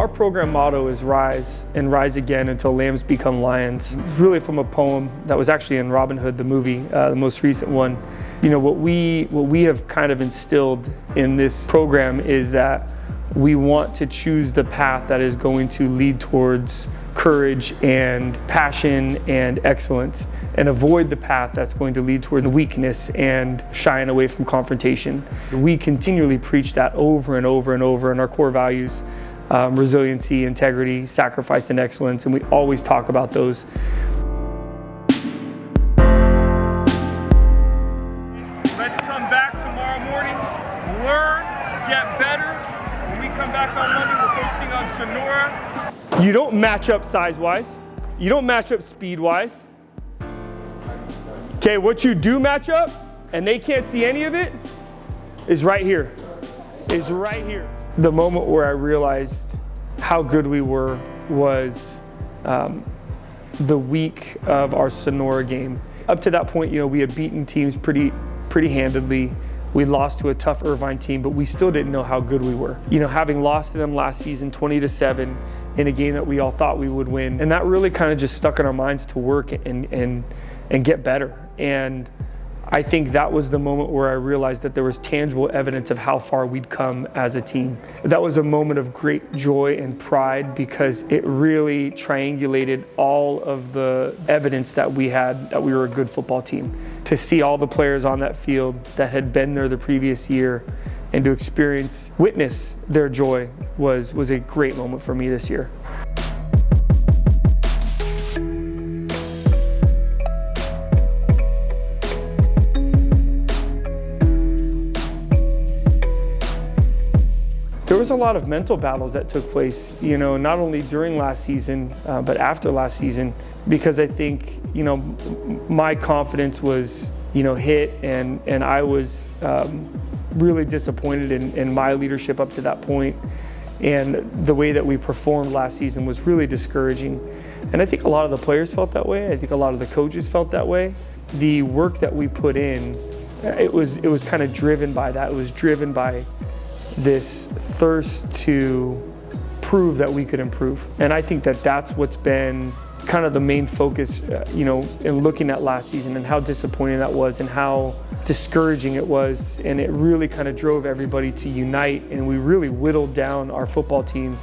our program motto is rise and rise again until lambs become lions. It's really from a poem that was actually in Robin Hood, the movie, the most recent one. What we have kind of instilled in this program is that we want to choose the path that is going to lead towards courage and passion and excellence, and avoid the path that's going to lead towards weakness and shying away from confrontation. We continually preach that over and over and over in our core values, resiliency, integrity, sacrifice, and excellence, and we always talk about those. Let's come back tomorrow morning, learn, get better. When we come back on Monday, we're focusing on Sonora. You don't match up size-wise. You don't match up speed-wise. Okay, what you do match up, and they can't see any of it, is right here. Is right here. The moment where I realized how good we were was the week of our Sonora game. Up to that point, we had beaten teams pretty handedly. We lost to a tough Irvine team, but we still didn't know how good we were. Having lost to them last season 20-7 in a game that we all thought we would win. And that really kind of just stuck in our minds to work and get better. And I think that was the moment where I realized that there was tangible evidence of how far we'd come as a team. That was a moment of great joy and pride because it really triangulated all of the evidence that we had that we were a good football team. To see all the players on that field that had been there the previous year and to witness their joy was a great moment for me this year. There was a lot of mental battles that took place, not only during last season, but after last season, because I think, my confidence was, hit and I was really disappointed in my leadership up to that point. And the way that we performed last season was really discouraging. And I think a lot of the players felt that way. I think a lot of the coaches felt that way. The work that we put in, it was kind of driven by that. It was driven by this thirst to prove that we could improve. And I think that that's what's been kind of the main focus, in looking at last season and how disappointing that was and how discouraging it was. And it really kind of drove everybody to unite, and we really whittled down our football team.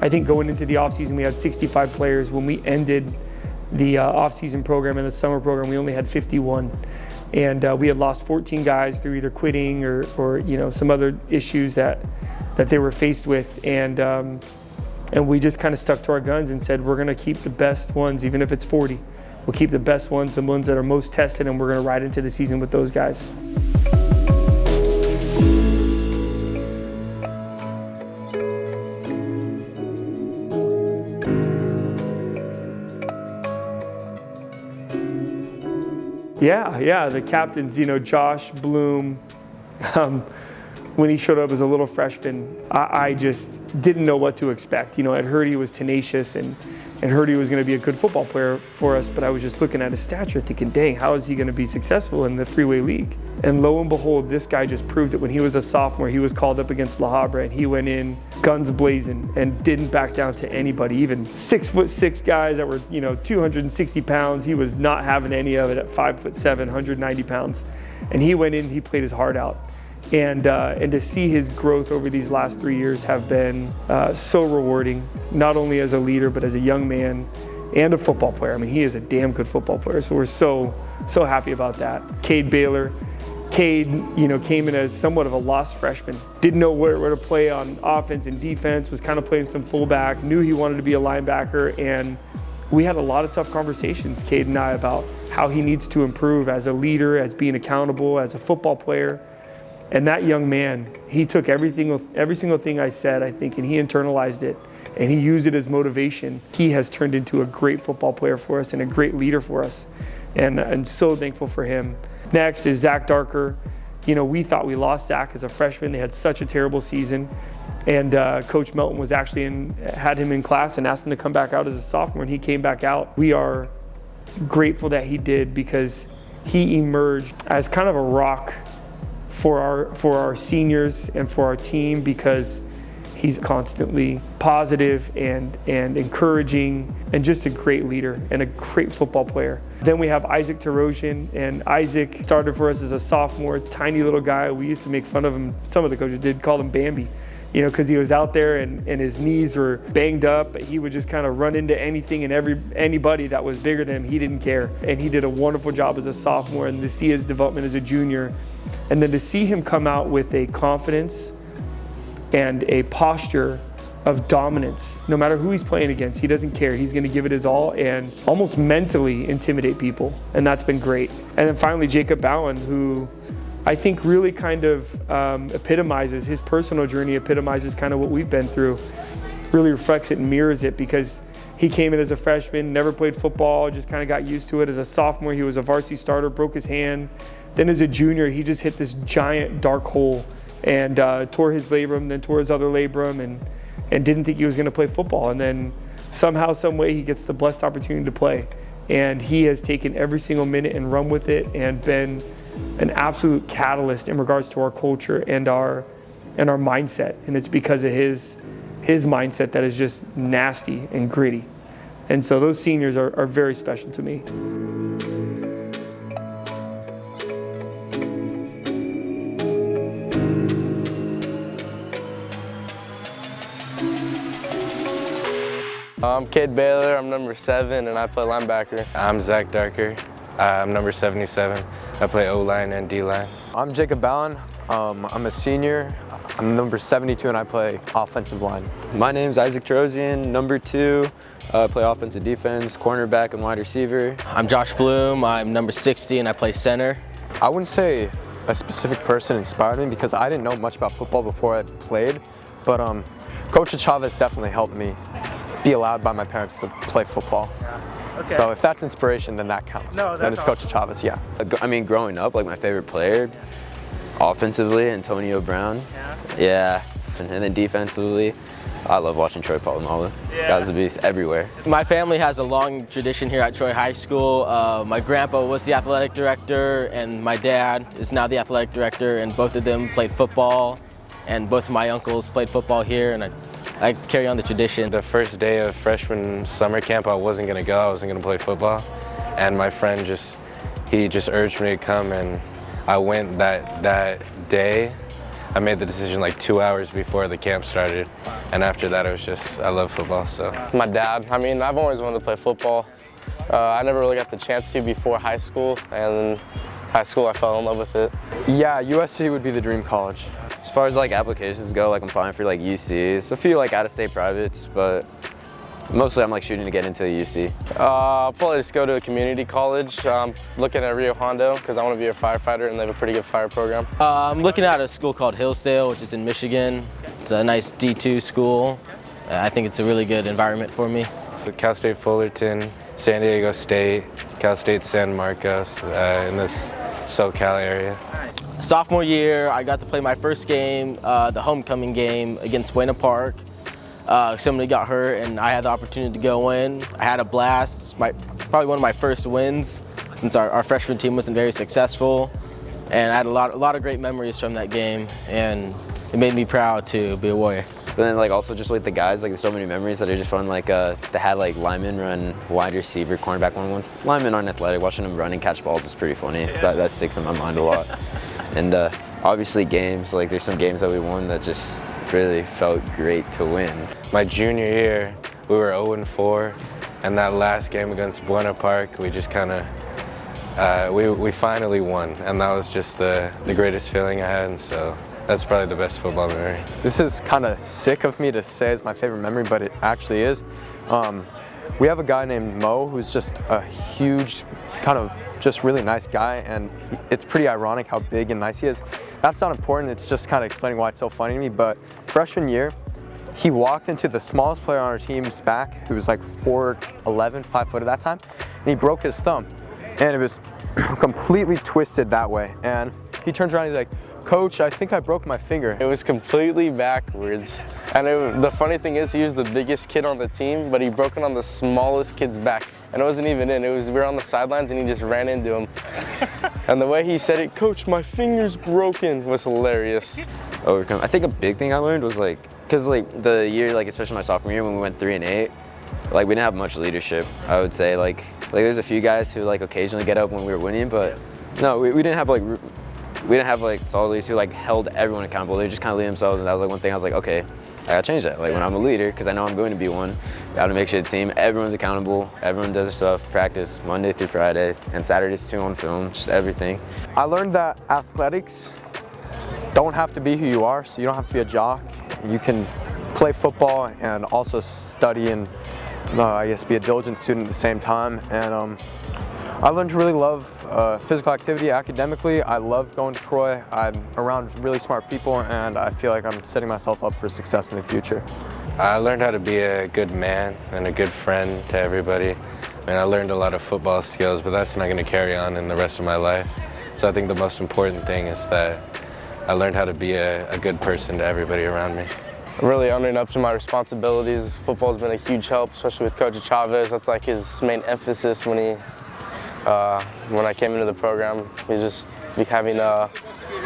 I think going into the offseason, we had 65 players. When we ended the offseason program and the summer program, we only had 51. And we had lost 14 guys through either quitting or some other issues that they were faced with. And we just kind of stuck to our guns and said, we're going to keep the best ones, even if it's 40. We'll keep the best ones, the ones that are most tested, and we're going to ride into the season with those guys. Yeah, the captains, Josh Bloom, when he showed up as a little freshman, I just didn't know what to expect. I'd heard he was tenacious and heard he was going to be a good football player for us, but I was just looking at his stature thinking, dang, how is he going to be successful in the Freeway League? And lo and behold, this guy just proved it. When he was a sophomore, he was called up against La Habra, and he went in guns blazing and didn't back down to anybody. Even 6'6" guys that were 260 pounds, he was not having any of it at 5'7", 190 pounds. And he went in, he played his heart out. And to see his growth over these last 3 years have been so rewarding, not only as a leader, but as a young man and a football player. I mean, he is a damn good football player, so we're so happy about that. Cade Baylor. Cade, came in as somewhat of a lost freshman. Didn't know where to play on offense and defense, was kind of playing some fullback, knew he wanted to be a linebacker, and we had a lot of tough conversations, Cade and I, about how he needs to improve as a leader, as being accountable, as a football player. And that young man, he took every single thing I said, I think, and he internalized it, and he used it as motivation. He has turned into a great football player for us and a great leader for us, and so thankful for him. Next is Zach Darker. We thought we lost Zach as a freshman. They had such a terrible season, and Coach Melton was actually had him in class and asked him to come back out as a sophomore, and he came back out. We are grateful that he did, because he emerged as kind of a rock for our seniors and for our team, because He's constantly positive and encouraging and just a great leader and a great football player. Then we have Isaac Tarosian, and Isaac started for us as a sophomore, tiny little guy. We used to make fun of him. Some of the coaches did call him Bambi, you know, because he was out there and his knees were banged up. But he would just kind of run into anything and anybody that was bigger than him. He didn't care. And he did a wonderful job as a sophomore, and to see his development as a junior, and then to see him come out with a confidence and a posture of dominance. No matter who he's playing against, he doesn't care. He's going to give it his all and almost mentally intimidate people, and that's been great. And then finally, Jacob Bowen, who I think really kind of epitomizes, his personal journey epitomizes kind of what we've been through, really reflects it and mirrors it, because he came in as a freshman, never played football, just kind of got used to it. As a sophomore, he was a varsity starter, broke his hand. Then as a junior, he just hit this giant dark hole and tore his labrum, then tore his other labrum, and didn't think he was going to play football. And then somehow, some way, he gets the blessed opportunity to play. And he has taken every single minute and run with it and been an absolute catalyst in regards to our culture and our mindset. And it's because of his mindset that is just nasty and gritty. And so those seniors are very special to me. I'm Cade Baylor, I'm number 7, and I play linebacker. I'm Zach Darker, I'm number 77. I play O-line and D-line. I'm Jacob Bowen, I'm a senior. I'm number 72 and I play offensive line. My name's Isaac Tarosian, number 2. I play offensive defense, cornerback, and wide receiver. I'm Josh Bloom, I'm number 60 and I play center. I wouldn't say a specific person inspired me because I didn't know much about football before I played, but Coach Echaves definitely helped me be allowed by my parents to play football. Okay. So if that's inspiration, then that counts. No, that's then it's Coach Echaves, yeah. I mean, growing up, like my favorite player, offensively, Antonio Brown. Yeah. And then defensively, I love watching Troy Polamalu. Guy's a beast everywhere. My family has a long tradition here at Troy High School. My grandpa was the athletic director and my dad is now the athletic director, and both of them played football, and both of my uncles played football here, and I carry on the tradition. The first day of freshman summer camp, I wasn't going to go. I wasn't going to play football. And my friend he just urged me to come, and I went that day. I made the decision like 2 hours before the camp started. And after that, I love football, so. My dad, I mean, I've always wanted to play football. I never really got the chance to before high school, and then high school I fell in love with it. Yeah, USC would be the dream college. As far as like applications go, like I'm applying for like UC, a few like out-of-state privates, but mostly I'm like shooting to get into UC. I'll probably just go to a community college. I'm looking at Rio Hondo because I want to be a firefighter, and they have a pretty good fire program. I'm looking at a school called Hillsdale, which is in Michigan. It's a nice D2 school. I think it's a really good environment for me. So Cal State Fullerton, San Diego State, Cal State San Marcos, in this SoCal area. Sophomore year, I got to play my first game, the homecoming game against Buena Park. Somebody got hurt and I had the opportunity to go in. I had a blast. Probably one of my first wins since our freshman team wasn't very successful. And I had a lot of great memories from that game, and it made me proud to be a Warrior. But then like also just with the guys, like there's so many memories that are just fun. Like they had like linemen run wide receiver, cornerback one-on-ones. Linemen aren't athletic. Watching them run and catch balls is pretty funny. That sticks in my mind a lot. And obviously games, like there's some games that we won that just really felt great to win. My junior year, we were 0-4, and that last game against Buena Park, we just kind of, we finally won, and that was just the greatest feeling I had, and so that's probably the best football memory. This is kind of sick of me to say it's my favorite memory, but it actually is. We have a guy named Mo who's just a huge, kind of just really nice guy, and it's pretty ironic how big and nice he is. That's not important, it's just kind of explaining why it's so funny to me, but freshman year, he walked into the smallest player on our team's back, who was like 4'11", 5 foot at that time, and he broke his thumb. And it was completely twisted that way. And he turns around and he's like, "Coach, I think I broke my finger." It was completely backwards. And the funny thing is, he was the biggest kid on the team, but he broke it on the smallest kid's back. And it wasn't even in, we were on the sidelines and he just ran into him. And the way he said it, "Coach, my finger's broken," was hilarious. Overcome. I think a big thing I learned was like because like the year, like especially my sophomore year when we went 3-8, like we didn't have much leadership. I would say like there's a few guys who like occasionally get up when we were winning, but no, we didn't have like solid leaders who like held everyone accountable. They just kind of lead themselves, and that was like one thing I was like, okay, I gotta change that. Like when I'm a leader, because I know I'm going to be one, gotta make sure the team, everyone's accountable, everyone does their stuff, practice Monday through Friday, and Saturdays too on film, just everything. I learned that athletics don't have to be who you are, so you don't have to be a jock. You can play football and also study and I guess be a diligent student at the same time. And I learned to really love physical activity academically. I love going to Troy. I'm around really smart people, and I feel like I'm setting myself up for success in the future. I learned how to be a good man and a good friend to everybody. And I learned a lot of football skills, but that's not going to carry on in the rest of my life. So I think the most important thing is that I learned how to be a good person to everybody around me. Really owning up to my responsibilities. Football's been a huge help, especially with Coach Echaves. That's like his main emphasis when I came into the program. We just having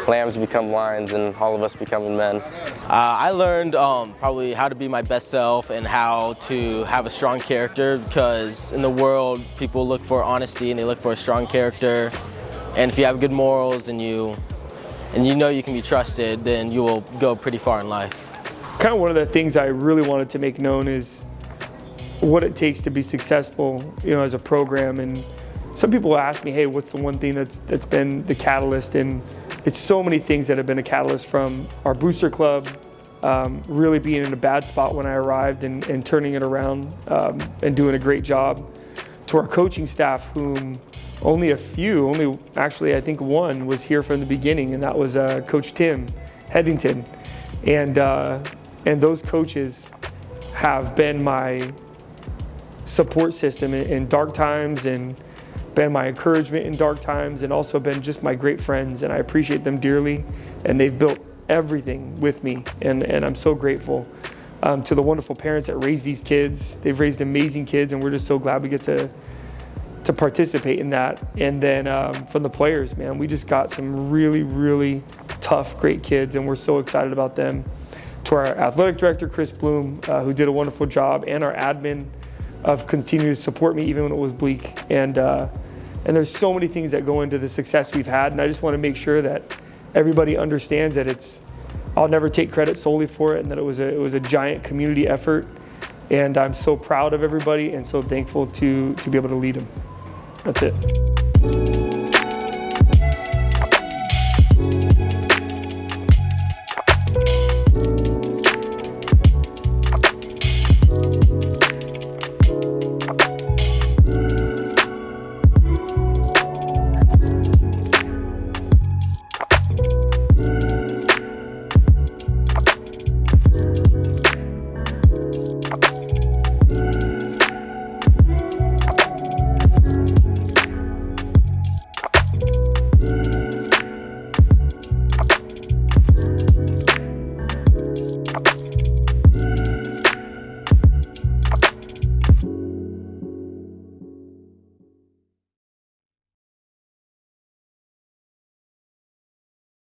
lambs become lions and all of us becoming men. I learned probably how to be my best self and how to have a strong character, because in the world people look for honesty and they look for a strong character. And if you have good morals and you know you can be trusted, then you will go pretty far in life. Kind of one of the things I really wanted to make known is what it takes to be successful, as a program. And some people ask me, hey, what's the one thing that's been the catalyst? And it's so many things that have been a catalyst, from our booster club, really being in a bad spot when I arrived and turning it around and doing a great job, to our coaching staff, whom only actually I think one was here from the beginning, and that was Coach Tim Headington. And those coaches have been my support system in dark times, and been my encouragement in dark times, and also been just my great friends, and I appreciate them dearly. And they've built everything with me, and I'm so grateful to the wonderful parents that raised these kids. They've raised amazing kids, and we're just so glad we get to participate in that. And then from the players, man, we just got some really, really tough, great kids, and we're so excited about them. To our athletic director, Chris Bloom, who did a wonderful job, and our admin of continuing to support me even when it was bleak. And there's so many things that go into the success we've had, and I just want to make sure that everybody understands that I'll never take credit solely for it, and that it was a giant community effort. And I'm so proud of everybody and so thankful to be able to lead them. That's it.